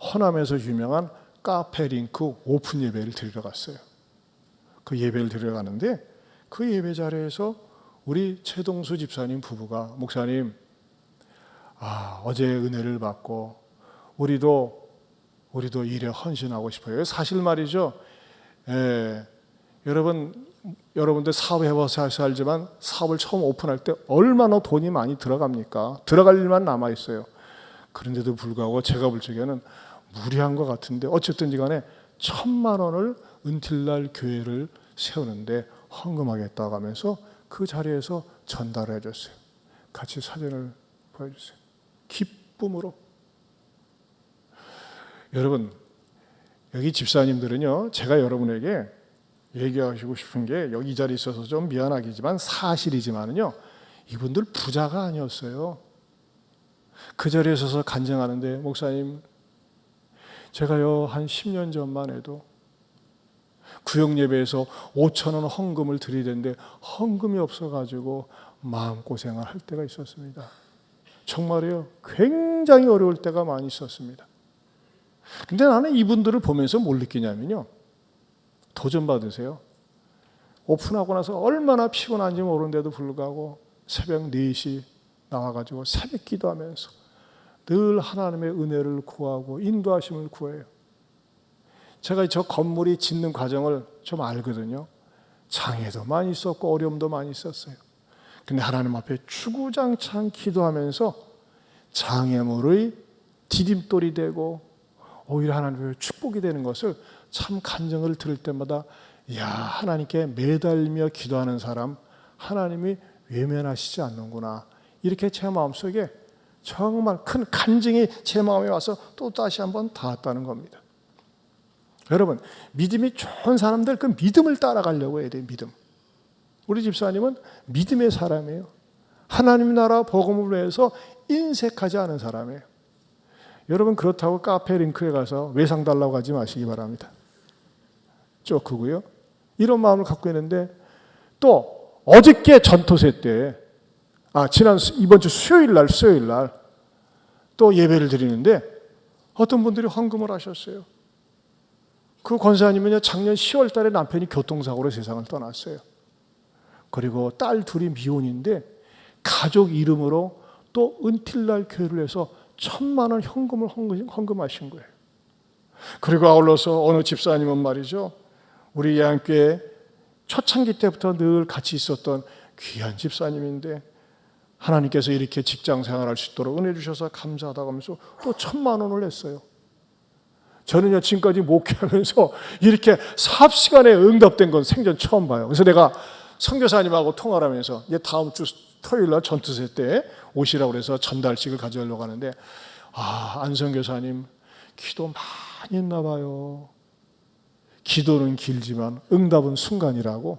허남에서 유명한 카페링크 오픈 예배를 드리러 갔어요. 그 예배를 드리러 가는데 그 예배 자리에서 우리 최동수 집사님 부부가 목사님 어제 은혜를 받고 우리도 일에 헌신하고 싶어요. 사실 말이죠. 여러분들 사업해봐서 알지만 사업을 처음 오픈할 때 얼마나 돈이 많이 들어갑니까? 들어갈 일만 남아있어요. 그런데도 불구하고 제가 볼 적에는 무리한 것 같은데 어쨌든지 간에 1,000만 원을 은틸날 교회를 세우는데 헌금하겠다고 하면서 그 자리에서 전달을 해줬어요. 같이 사진을 보여주세요. 기쁨으로. 여러분 여기 집사님들은요 제가 여러분에게 얘기하시고 싶은 게 여기 이 자리에 있어서 좀 미안하기지만 사실이지만은요 이분들 부자가 아니었어요. 그 자리에 서서 간증하는데 목사님 제가요 한 10년 전만 해도 구역예배에서 5,000원 헌금을 드리는데 헌금이 없어가지고 마음고생을 할 때가 있었습니다. 정말이요 굉장히 어려울 때가 많이 있었습니다. 근데 나는 이분들을 보면서 뭘 느끼냐면요 도전받으세요. 오픈하고 나서 얼마나 피곤한지 모르는데도 불구하고 새벽 4시 나와가지고 새벽 기도하면서 늘 하나님의 은혜를 구하고 인도하심을 구해요. 제가 저 건물이 짓는 과정을 좀 알거든요. 장애도 많이 있었고 어려움도 많이 있었어요. 근데 하나님 앞에 주구장창 기도하면서 장애물의 디딤돌이 되고 오히려 하나님의 축복이 되는 것을 참 간증을 들을 때마다 하나님께 매달리며 기도하는 사람 하나님이 외면하시지 않는구나. 이렇게 제 마음속에 정말 큰 간증이 제 마음에 와서 또 다시 한번 닿았다는 겁니다. 여러분, 믿음이 좋은 사람들 그 믿음을 따라가려고 해야 돼요. 믿음. 우리 집사님은 믿음의 사람이에요. 하나님 나라 복음을 위해서 인색하지 않은 사람이에요. 여러분, 그렇다고 카페 링크에 가서 외상 달라고 하지 마시기 바랍니다. 쪼크고요. 이런 마음을 갖고 있는데, 또 어저께 전토세 때, 이번 주 수요일 날 또 예배를 드리는데 어떤 분들이 헌금을 하셨어요. 그 권사님은요, 작년 10월 달에 남편이 교통사고로 세상을 떠났어요. 그리고 딸 둘이 미혼인데 가족 이름으로 또 은틸날 교회를 해서 1,000만 원 현금을 헌금하신 거예요. 그리고 아울러서 어느 집사님은 말이죠, 우리 예안교회 초창기 때부터 늘 같이 있었던 귀한 집사님인데 하나님께서 이렇게 직장 생활할 수 있도록 은혜 주셔서 감사하다고 하면서 또 1,000만 원을 냈어요. 저는요, 지금까지 목회하면서 이렇게 삽시간에 응답된 건 생전 처음 봐요. 그래서 내가 선교사님하고 통화를 하면서 이제 다음 주 토요일 날 전투세 때 오시라고 해서 전달식을 가져오려고 하는데, 안 선교사님 기도 많이 했나 봐요. 기도는 길지만 응답은 순간이라고.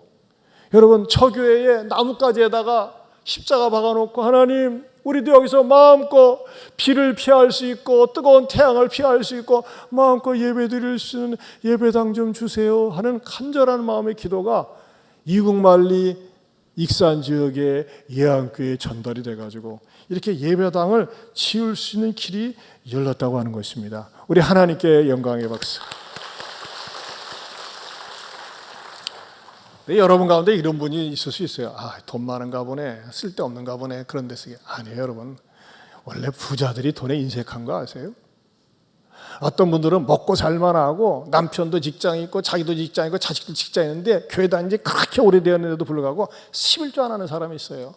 여러분, 저 교회에 나뭇가지에다가 십자가 박아놓고, 하나님 우리도 여기서 마음껏 비를 피할 수 있고 뜨거운 태양을 피할 수 있고 마음껏 예배드릴 수 있는 예배당 좀 주세요 하는 간절한 마음의 기도가 이국만리 익산 지역의 예안교회에 전달이 돼가지고 이렇게 예배당을 지을 수 있는 길이 열렸다고 하는 것입니다. 우리 하나님께 영광의 박수. 여러분 가운데 이런 분이 있을 수 있어요. 돈 많은가 보네, 쓸데없는가 보네, 그런 데 쓰게. 아니에요, 여러분. 원래 부자들이 돈에 인색한 거 아세요? 어떤 분들은 먹고 살만 하고 남편도 직장이 있고 자기도 직장이 있고 자식도 직장이 있는데 교회 다닌 지 그렇게 오래되었는데도 불구하고 11조 안 하는 사람이 있어요.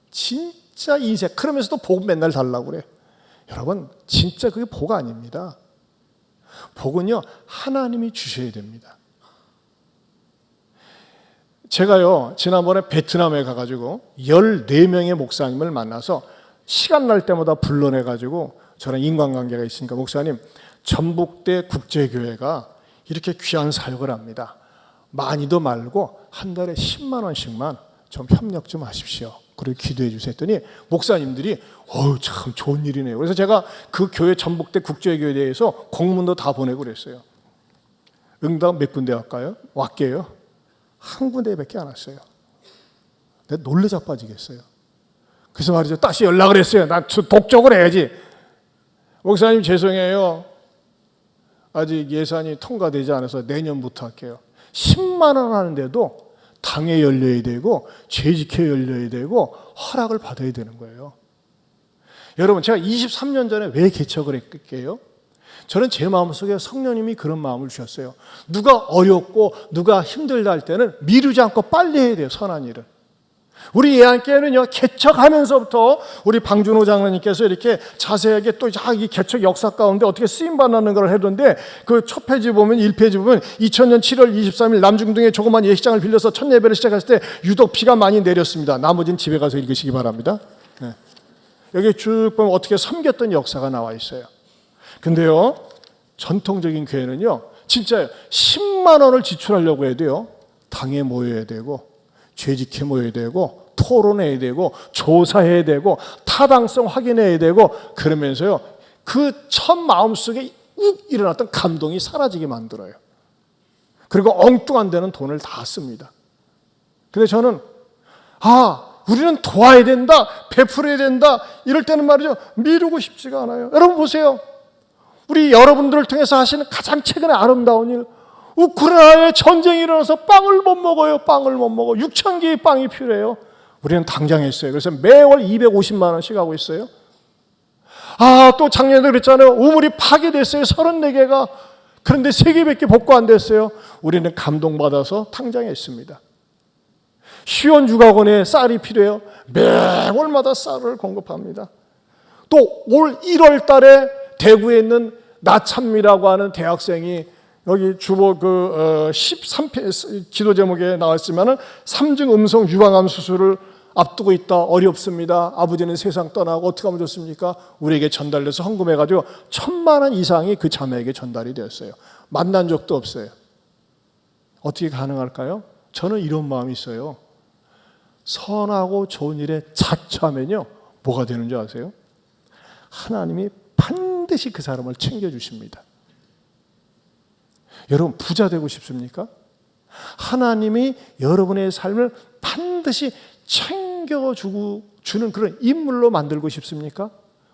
진짜 인색. 그러면서도 복 맨날 달라고 그래. 여러분, 진짜 그게 복 아닙니다. 복은요, 하나님이 주셔야 됩니다. 제가요, 지난번에 베트남에 가가지고 14명의 목사님을 만나서 시간 날 때마다 불러내가지고 저랑 인간관계가 있으니까, 목사님, 전북대 국제교회가 이렇게 귀한 사역을 합니다. 많이도 말고 한 달에 10만 원씩만 좀 협력 좀 하십시오. 그리고 기도해 주세요 했더니 목사님들이 참 좋은 일이네요. 그래서 제가 그 교회 전북대 국제교회에 대해서 공문도 다 보내고 그랬어요. 응답 몇 군데 할까요? 왔게요. 한 군데밖에 안 왔어요. 내가 놀래 자빠지겠어요. 그래서 말이죠, 다시 연락을 했어요. 난 독적으로 해야지. 목사님 죄송해요. 아직 예산이 통과되지 않아서 내년부터 할게요. 10만 원 하는데도 당에 열려야 되고 재직회 열려야 되고 허락을 받아야 되는 거예요. 여러분, 제가 23년 전에 왜 개척을 했게요? 저는 제 마음속에 성령님이 그런 마음을 주셨어요. 누가 어렵고 누가 힘들다 할 때는 미루지 않고 빨리 해야 돼요, 선한 일을. 우리 예안교회는요, 개척하면서부터 우리 방준호 장로님께서 이렇게 자세하게 또 이 개척 역사 가운데 어떻게 쓰임받는 걸 해던데, 그 첫 페이지 보면 1페이지 보면 2000년 7월 23일 남중동에 조그만 예식장을 빌려서 첫 예배를 시작했을 때 유독 비가 많이 내렸습니다. 나머지는 집에 가서 읽으시기 바랍니다. 네. 여기 쭉 보면 어떻게 섬겼던 역사가 나와 있어요. 근데요, 전통적인 교회는요, 진짜 10만 원을 지출하려고 해야 돼요. 당에 모여야 되고 죄직회 모여야 되고 토론해야 되고 조사해야 되고 타당성 확인해야 되고, 그러면서요, 그 첫 마음속에 욱 일어났던 감동이 사라지게 만들어요. 그리고 엉뚱한 데는 돈을 다 씁니다. 근데 저는 우리는 도와야 된다, 베풀어야 된다, 이럴 때는 말이죠, 미루고 싶지가 않아요. 여러분 보세요. 우리 여러분들을 통해서 하시는 가장 최근에 아름다운 일, 우크라이나에 전쟁이 일어나서 빵을 못 먹어요. 빵을 못 먹어. 6천 개의 빵이 필요해요. 우리는 당장 했어요. 그래서 매월 250만 원씩 하고 있어요. 또 작년에 그랬잖아요. 우물이 파괴됐어요. 34개가. 그런데 3개밖에 복구 안 됐어요. 우리는 감동받아서 당장 했습니다. 시원주각원에 쌀이 필요해요. 매월마다 쌀을 공급합니다. 또 올 1월 달에 대구에 있는 나참미라고 하는 대학생이 여기 주보 13편 기도 제목에 나왔지만은 삼중 음성 유방암 수술을 앞두고 있다. 어렵습니다. 아버지는 세상 떠나고 어떻게 하면 좋습니까? 우리에게 전달돼서 헌금해가지고 1,000만 원 이상이 그 자매에게 전달이 되었어요. 만난 적도 없어요. 어떻게 가능할까요? 저는 이런 마음이 있어요. 선하고 좋은 일에 자처하면요, 뭐가 되는 줄 아세요? 하나님이 반드시 그 사람을 챙겨주십니다. 여러분 부자 되고 싶습니까? 하나님이 여러분의 삶을 반드시 챙겨주는 그런 인물로 만들고 싶습니까?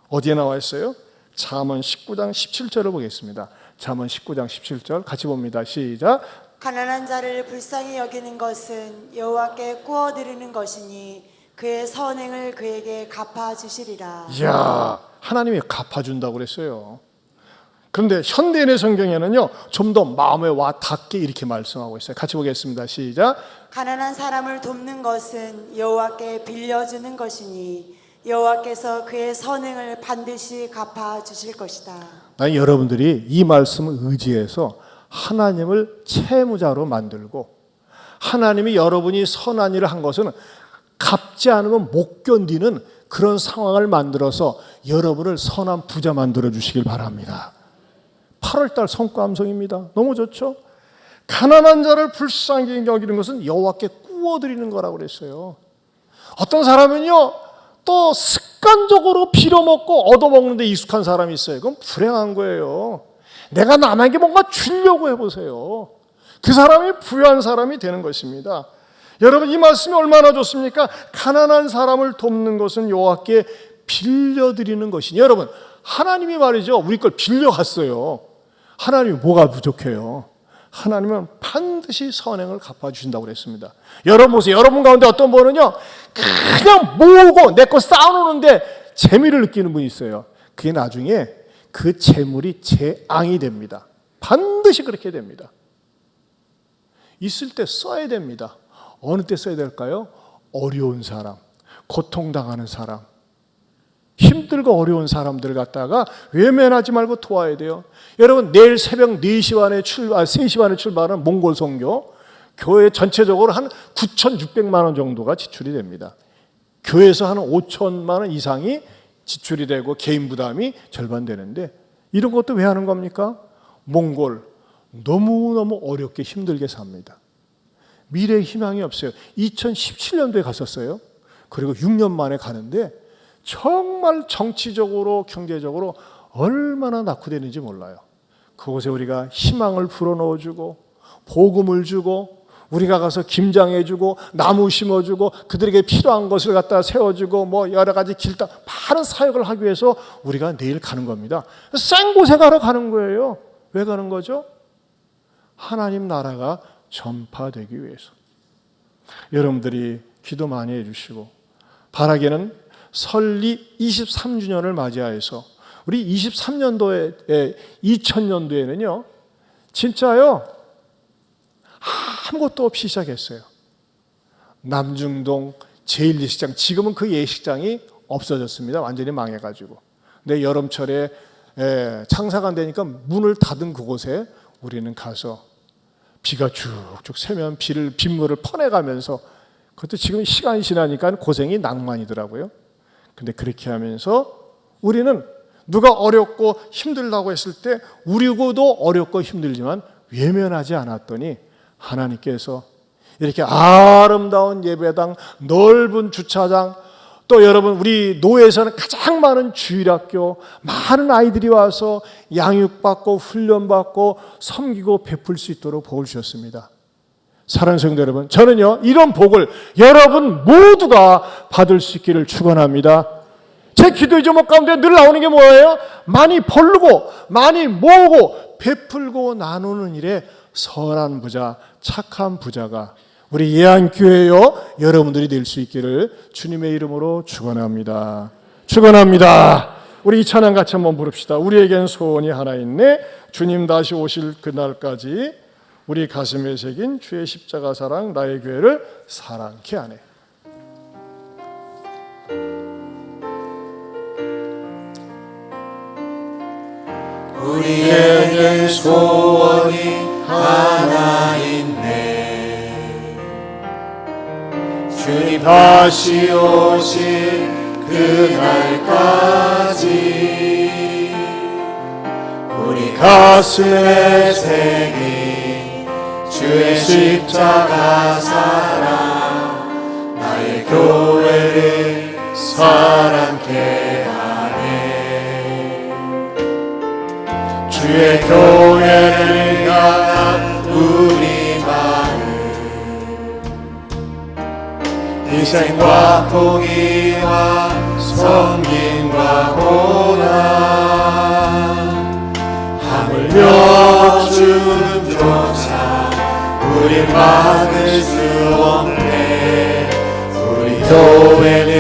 어디에 나와 있어요? 잠언 19장 17절을 보겠습니다. 잠언 19장 17절 같이 봅니다. 시작. 가난한 자를 불쌍히 여기는 것은 여호와께 구워 드리는 것이니 그의 선행을 그에게 갚아주시리라. 이야, 하나님이 갚아준다고 그랬어요. 그런데 현대인의 성경에는요, 좀 더 마음에 와 닿게 이렇게 말씀하고 있어요. 같이 보겠습니다. 시작. 가난한 사람을 돕는 것은 여호와께 빌려주는 것이니 여호와께서 그의 선행을 반드시 갚아주실 것이다. 난 여러분들이 이 말씀을 의지해서 하나님을 채무자로 만들고, 하나님이 여러분이 선한 일을 한 것은 갚지 않으면 못 견디는 그런 상황을 만들어서 여러분을 선한 부자 만들어 주시길 바랍니다. 8월달 성과암송입니다. 너무 좋죠? 가난한 자를 불쌍히 여기는 것은 여호와께 구워드리는 거라고 그랬어요. 어떤 사람은요, 또 습관적으로 빌어먹고 얻어먹는 데 익숙한 사람이 있어요. 그건 불행한 거예요. 내가 남에게 뭔가 주려고 해보세요. 그 사람이 부유한 사람이 되는 것입니다. 여러분, 이 말씀이 얼마나 좋습니까? 가난한 사람을 돕는 것은 여호와께 빌려드리는 것이니. 여러분, 하나님이 말이죠, 우리 걸 빌려갔어요. 하나님이 뭐가 부족해요? 하나님은 반드시 선행을 갚아주신다고 그랬습니다. 여러분 보세요. 여러분 가운데 어떤 분은요, 그냥 모으고 내 거 쌓아놓는데 재미를 느끼는 분이 있어요. 그게 나중에 그 재물이 재앙이 됩니다. 반드시 그렇게 됩니다. 있을 때 써야 됩니다. 어느 때 써야 될까요? 어려운 사람, 고통당하는 사람, 힘들고 어려운 사람들을 갖다가 외면하지 말고 도와야 돼요. 여러분, 내일 새벽 3시 반에 출발하는 몽골 선교, 교회 전체적으로 한 9,600만 원 정도가 지출이 됩니다. 교회에서 한 5천만 원 이상이 지출이 되고 개인 부담이 절반 되는데, 이런 것도 왜 하는 겁니까? 몽골 너무너무 어렵게 힘들게 삽니다. 미래의 희망이 없어요. 2017년도에 갔었어요. 그리고 6년 만에 가는데 정말 정치적으로 경제적으로 얼마나 낙후되는지 몰라요. 그곳에 우리가 희망을 불어넣어주고 복음을 주고 우리가 가서 김장해주고 나무 심어주고 그들에게 필요한 것을 갖다 세워주고 뭐 여러 가지 길다 많은 사역을 하기 위해서 우리가 내일 가는 겁니다. 싼 곳에 가는 거예요. 왜 가는 거죠? 하나님 나라가 전파되기 위해서. 여러분들이 기도 많이 해주시고, 바라기는 설립 23주년을 맞이하여서 우리 23년도에 2000년도에는요 진짜요 아무것도 없이 시작했어요. 남중동 제1예식장, 지금은 그 예식장이 없어졌습니다. 완전히 망해가지고. 근데 여름철에 장사가 안 되니까 문을 닫은 그곳에 우리는 가서 비가 쭉쭉 새면 빗물을 퍼내가면서, 그것도 지금 시간이 지나니까 고생이 낭만이더라고요. 근데 그렇게 하면서 우리는 누가 어렵고 힘들다고 했을 때 우리고도 어렵고 힘들지만 외면하지 않았더니 하나님께서 이렇게 아름다운 예배당, 넓은 주차장, 또 여러분 우리 노예에서는 가장 많은 주일학교, 많은 아이들이 와서 양육받고 훈련받고 섬기고 베풀 수 있도록 복을 주셨습니다. 사랑하는 성도 여러분, 저는요 이런 복을 여러분 모두가 받을 수 있기를 축원합니다. 제 기도의 제목 가운데 늘 나오는 게 뭐예요? 많이 벌고 많이 모으고 베풀고 나누는 일에 선한 부자, 착한 부자가 우리 예안교회요 여러분들이 될 수 있기를 주님의 이름으로 축원합니다. 축원합니다. 우리 이 찬양 같이 한번 부릅시다. 우리에겐 소원이 하나 있네. 주님 다시 오실 그날까지 우리 가슴에 새긴 주의 십자가 사랑, 나의 교회를 사랑케 하네. 우리에게 소원이 다시 오실 그날까지 우리 가슴에 새긴 주의 십자가 사랑 나의 교회를 사랑케 하네. 주의 교회를 향한 우리 마음 희생과 포기와 섬김과 고난 하물며 죽음조차 우리 막을 수 없네. 우리 교회는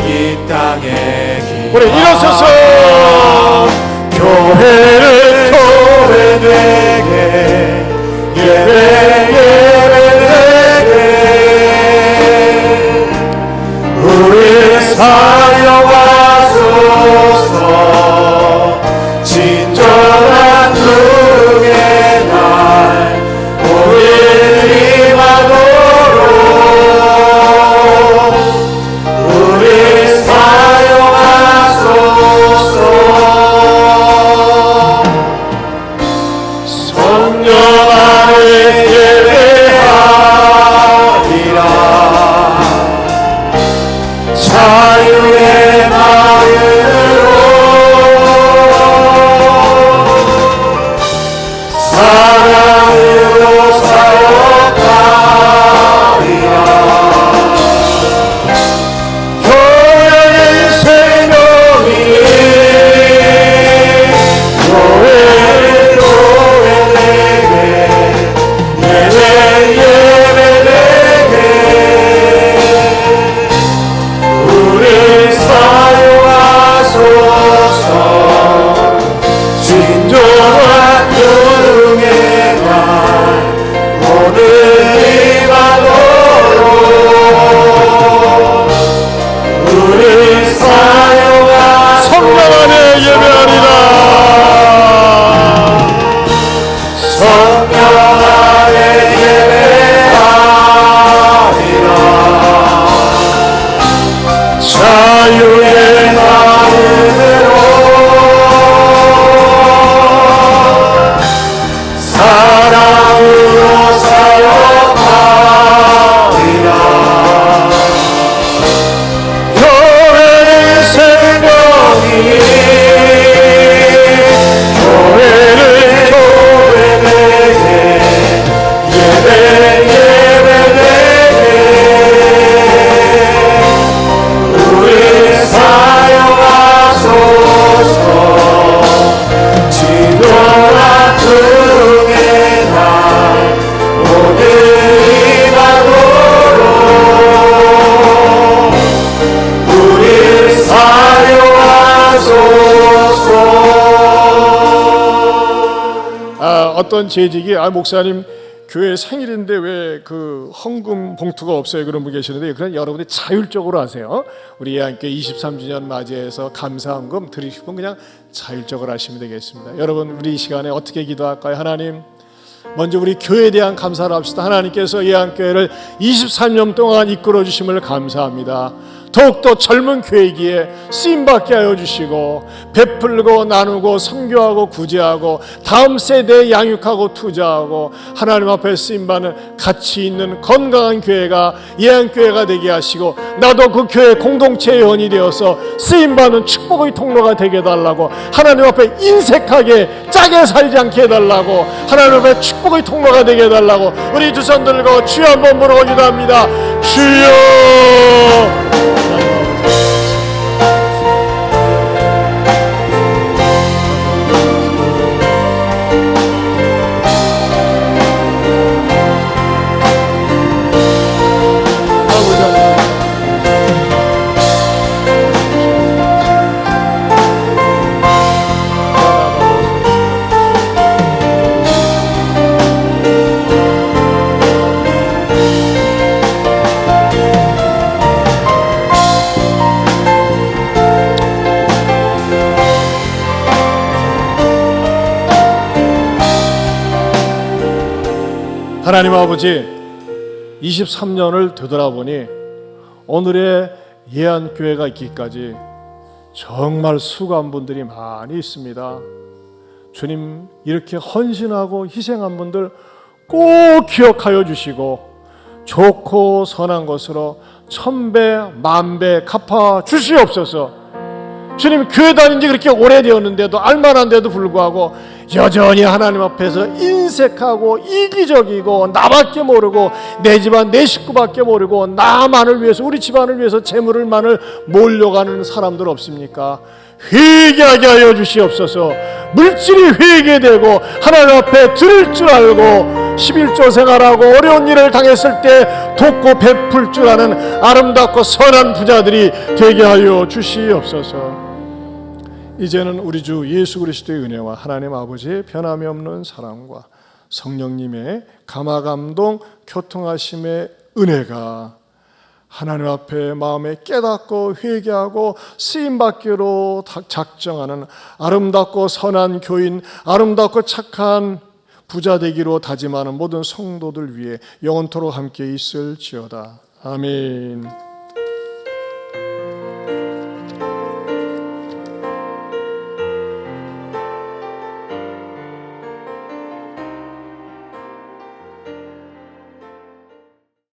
이 땅에 우리 일어서서 교회를 교회되게 예배되게 우리 사역하소서. 진정한 누의 날 오늘이 와도록 우리 사역하소서. 성령 안에 예배하리라. 자유의 마음으로 사랑으로 사역하리라. 교회의 생명이 교회를 교회되게 예배되게 우리 사용하소서. 진정한 영의 날 오늘이 가도록 우리 사용하소서. 성령 안에 예배하리라. 성령 안에 예배하리라. 자유의 마음으로 사랑으로 사역하리라. 교회의 생명이 교회를 교회되게 예배되게 우리 사용하소서. 지도와 등의 날 오늘이 가도록 우리 사용하소서. 어떤 재직이 목사님 교회 생일인데 왜 그 헌금 봉투가 없어요? 그런 분 계시는데 그건 여러분이 자율적으로 하세요. 우리 예안교회 23주년 맞이해서 감사헌금 드리실 분 그냥 자율적으로 하시면 되겠습니다. 여러분 우리 이 시간에 어떻게 기도할까요? 하나님, 먼저 우리 교회에 대한 감사를 합시다. 하나님께서 예안교회를 23년 동안 이끌어 주심을 감사합니다. 더욱더 젊은 교회기에 쓰임받게 하여 주시고 베풀고 나누고 선교하고 구제하고 다음 세대에 양육하고 투자하고 하나님 앞에 쓰임받는 가치 있는 건강한 교회가 예안교회가 되게 하시고 나도 그 교회 공동체의 원이 되어서 쓰임받는 축복의 통로가 되게 해달라고 하나님 앞에 인색하게 짜게 살지 않게 해달라고 하나님 앞에 축복의 통로가 되게 해달라고 우리 두 손 들고 주여 한번 부르고 기도합니다. 주여. 하나님 아버지, 23년을 되돌아보니 오늘의 예안교회가 있기까지 정말 수고한 분들이 많이 있습니다. 주님 이렇게 헌신하고 희생한 분들 꼭 기억하여 주시고 좋고 선한 것으로 1000배 만배 갚아 주시옵소서. 주님 교회 다닌 지 그렇게 오래되었는데도 알만한데도 불구하고 여전히 하나님 앞에서 인색하고 이기적이고 나밖에 모르고 내 집안 내 식구밖에 모르고 나만을 위해서 우리 집안을 위해서 재물을만을 몰려가는 사람들 없습니까? 회개하게 하여 주시옵소서. 물질이 회개되고 하나님 앞에 드릴 줄 알고 11조 생활하고 어려운 일을 당했을 때 돕고 베풀 줄 아는 아름답고 선한 부자들이 되게 하여 주시옵소서. 이제는 우리 주 예수 그리스도의 은혜와 하나님 아버지의 변함이 없는 사랑과 성령님의 감화감동 교통하심의 은혜가 하나님 앞에 마음에 깨닫고 회개하고 쓰임받기로 작정하는 아름답고 선한 교인, 아름답고 착한 부자 되기로 다짐하는 모든 성도들 위해 영원토록 함께 있을지어다. 아멘.